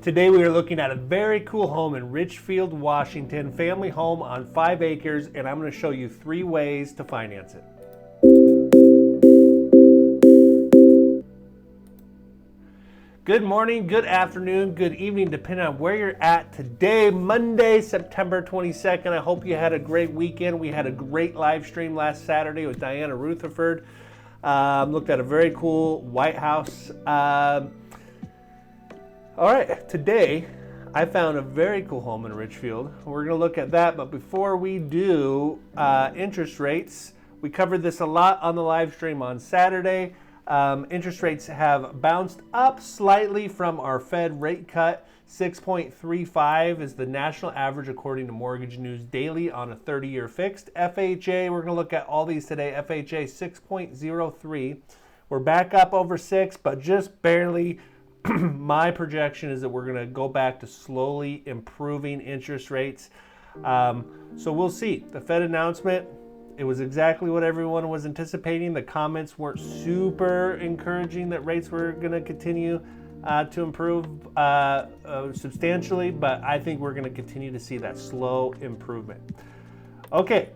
Today we are looking at a very cool home in Ridgefield, Washington, family home on 5 acres, and I'm going to show you 3 ways to finance it. Good morning, good afternoon, good evening, depending on where you're at today, Monday, September 22nd. I hope you had a great weekend. We had a great live stream last Saturday with Diana Rutherford. Looked at a very cool White House. All right, today I found a very cool home in Ridgefield. We're going to look at that, but before we do, interest rates. We covered this a lot on the live stream on Saturday. Interest rates have bounced up slightly from our Fed rate cut. 6.35 is the national average according to Mortgage News Daily on a 30-year fixed. FHA, we're going to look at all these today. FHA 6.03. We're back up over 6, but just barely. My projection is that we're going to go back to slowly improving interest rates. So we'll see. The Fed announcement, it was exactly what everyone was anticipating. The comments weren't super encouraging that rates were going to continue to improve substantially, but I think we're going to continue to see that slow improvement. Okay,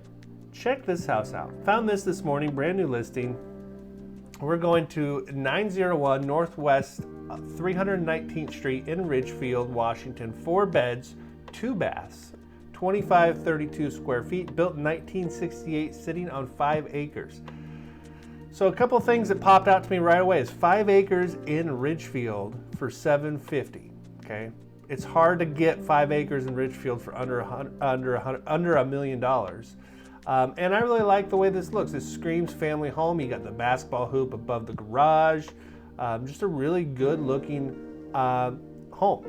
check this house out. Found this morning, brand new listing. We're going to 901 Northwest 319th Street in Ridgefield, Washington. 4 beds, 2 baths, 2532 square feet, built in 1968, sitting on 5 acres. So a couple things that popped out to me right away is 5 acres in Ridgefield for $750. Okay, it's hard to get 5 acres in Ridgefield for under $1 million. And I really like the way this looks. This screams family home. You got the basketball hoop above the garage. Just a really good looking home.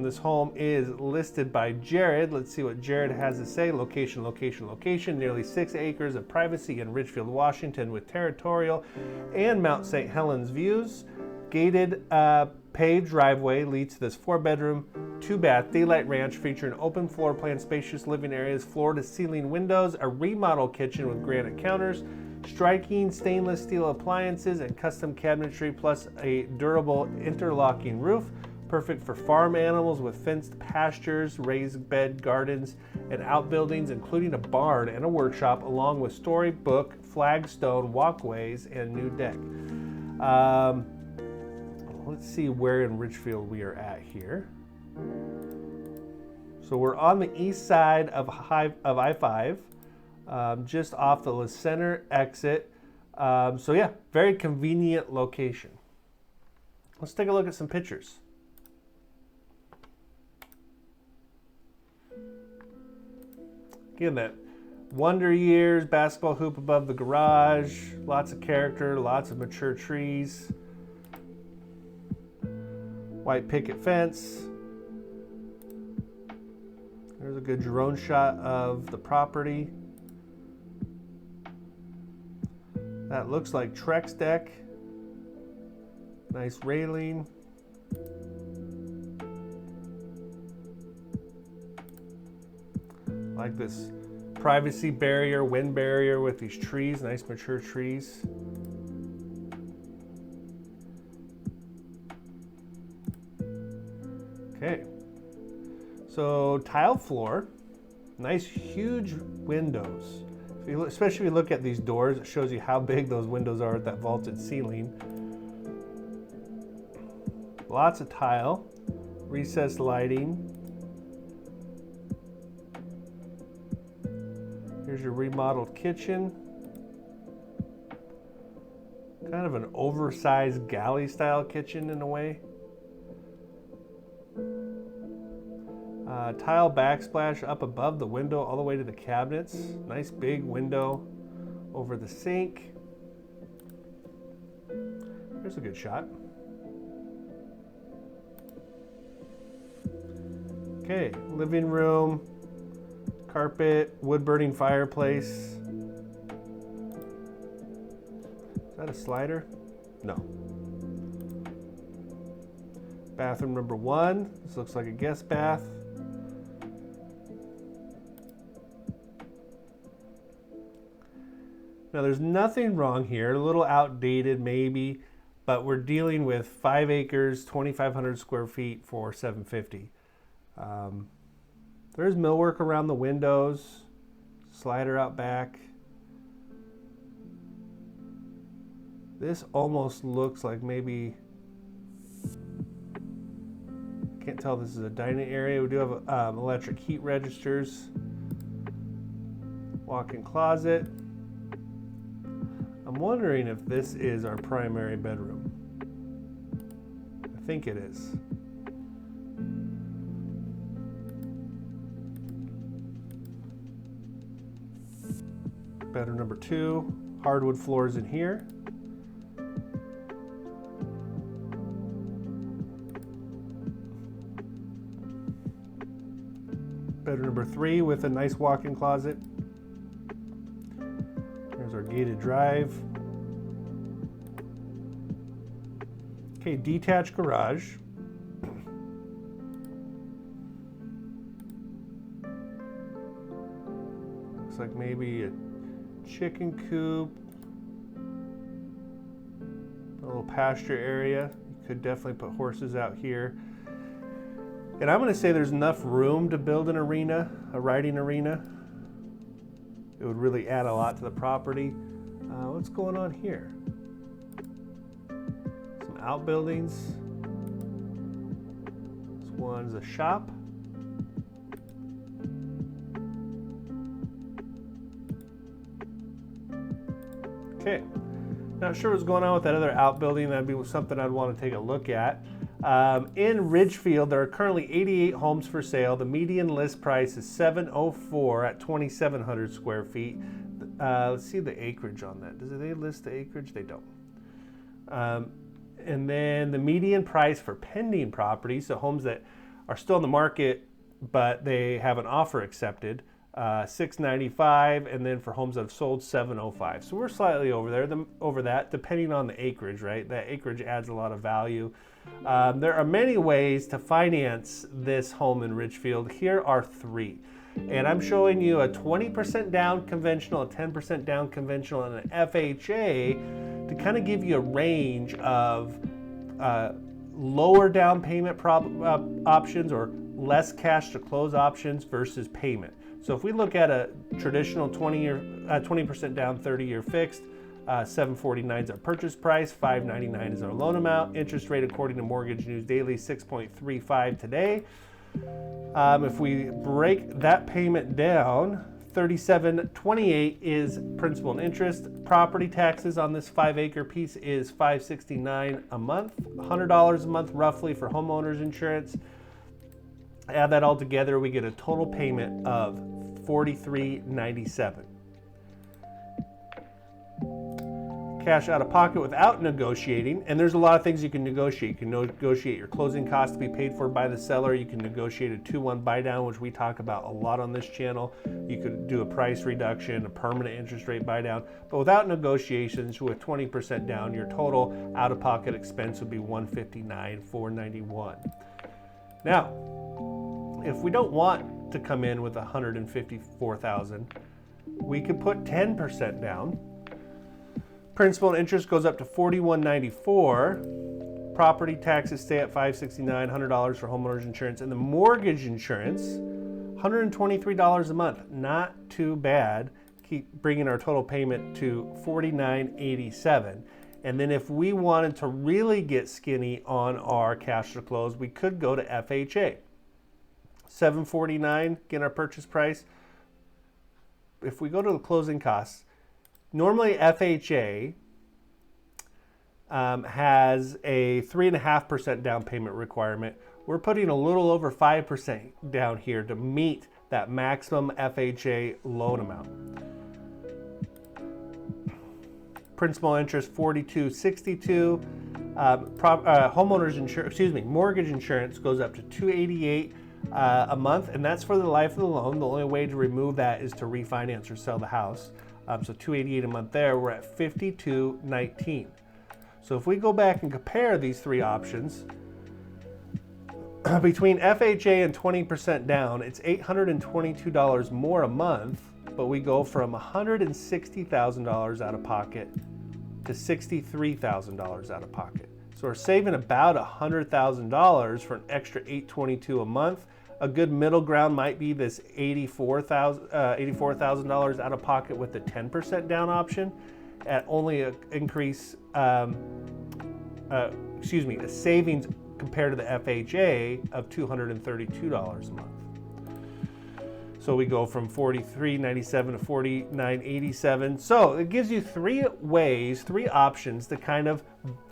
This home is listed by Jared. Let's see what Jared has to say. Location, location, location. Nearly 6 acres of privacy in Ridgefield, Washington, with territorial and Mount St. Helens views. Gated paved driveway leads to this 4-bedroom, 2-bath daylight ranch featuring open floor plan, spacious living areas, floor-to-ceiling windows, a remodel kitchen with granite counters, striking stainless steel appliances and custom cabinetry, plus a durable interlocking roof. Perfect for farm animals with fenced pastures, raised bed gardens, and outbuildings, including a barn and a workshop, along with storybook, flagstone walkways, and new deck. Let's see where in Ridgefield we are at here. So we're on the east side of I-5, just off the La Center exit. So yeah, very convenient location. Let's take a look at some pictures. Again, that Wonder Years, basketball hoop above the garage, lots of character, lots of mature trees. White picket fence. There's a good drone shot of the property. That looks like Trex deck. Nice railing. Like this privacy barrier, wind barrier with these trees, nice mature trees. Okay, so tile floor, nice huge windows. Especially if you look at these doors, it shows you how big those windows are at that vaulted ceiling. Lots of tile, recessed lighting. Here's your remodeled kitchen. Kind of an oversized galley style kitchen in a way. Tile backsplash up above the window all the way to the cabinets. Nice big window over the sink. There's a good shot. Okay, living room, carpet, wood burning fireplace. Is that a slider? No. Bathroom number 1. This looks like a guest bath. Now there's nothing wrong here, a little outdated maybe, but we're dealing with 5 acres, 2,500 square feet for $750. There's millwork around the windows, slider out back. This almost looks like maybe, can't tell this is a dining area. We do have electric heat registers, walk-in closet. I'm wondering if this is our primary bedroom. I think it is. Bedroom number 2, hardwood floors in here. Bedroom number 3 with a nice walk-in closet. There's our gated drive. Okay, detached garage. Looks like maybe a chicken coop, a little pasture area. You could definitely put horses out here. And I'm going to say there's enough room to build an arena, a riding arena. It would really add a lot to the property. What's going on here? Some outbuildings. This one's a shop. Okay, not sure what's going on with that other outbuilding. That'd be something I'd want to take a look at. In Ridgefield, there are currently 88 homes for sale. The median list price is $704 at 2,700 square feet. Let's see the acreage on that. Do they list the acreage? They don't. And then the median price for pending properties, so homes that are still in the market but they have an offer accepted, $695, and then for homes that have sold, $705. So we're slightly over there, over that, depending on the acreage, right? That acreage adds a lot of value. There are many ways to finance this home in Ridgefield. Here are 3. And I'm showing you a 20% down conventional, a 10% down conventional, and an FHA to kind of give you a range of lower down payment options or less cash to close options versus payment. So if we look at a traditional 20% down, 30-year fixed, $749 is our purchase price, $599 is our loan amount. Interest rate according to Mortgage News Daily, 6.35 today. If we break that payment down, $37.28 is principal and interest. Property taxes on this 5-acre piece is $569 a month, $100 a month roughly for homeowners insurance. Add that all together, we get a total payment of $43.97. Cash out of pocket without negotiating, and there's a lot of things you can negotiate. You can negotiate your closing costs to be paid for by the seller. You can negotiate a 2-1 buy down, which we talk about a lot on this channel. You could do a price reduction, a permanent interest rate buy down, but without negotiations, with 20% down, your total out of pocket expense would be $159,491. Now, if we don't want to come in with $154,000, we could put 10% down. Principal and interest goes up to $41.94. Property taxes stay at $569, $100 for homeowners insurance, and the mortgage insurance, $123 a month. Not too bad. Keep bringing our total payment to $49.87. And then if we wanted to really get skinny on our cash to close, we could go to FHA. $749, get our purchase price. If we go to the closing costs, normally FHA has a 3.5% down payment requirement. We're putting a little over 5% down here to meet that maximum FHA loan amount. Principal interest $42.62. Homeowners insurance, mortgage insurance goes up to $288 a month, and that's for the life of the loan. The only way to remove that is to refinance or sell the house. So $288 a month there, we're at $52.19. So if we go back and compare these 3 options, between FHA and 20% down, it's $822 more a month, but we go from $160,000 out of pocket to $63,000 out of pocket. So we're saving about $100,000 for an extra $822 a month. A good middle ground might be this $84,000 out of pocket with the 10% down option at only a savings compared to the FHA of $232 a month. So we go from $43.97 to $49.87. So it gives you three options to kind of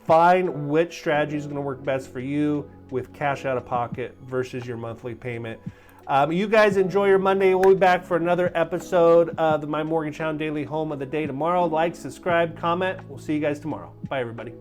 find which strategy is going to work best for you with cash out of pocket versus your monthly payment. You guys enjoy your Monday. We'll be back for another episode of the My Mortgage Hound Daily Home of the Day tomorrow. Like, subscribe, comment. We'll see you guys tomorrow. Bye, everybody.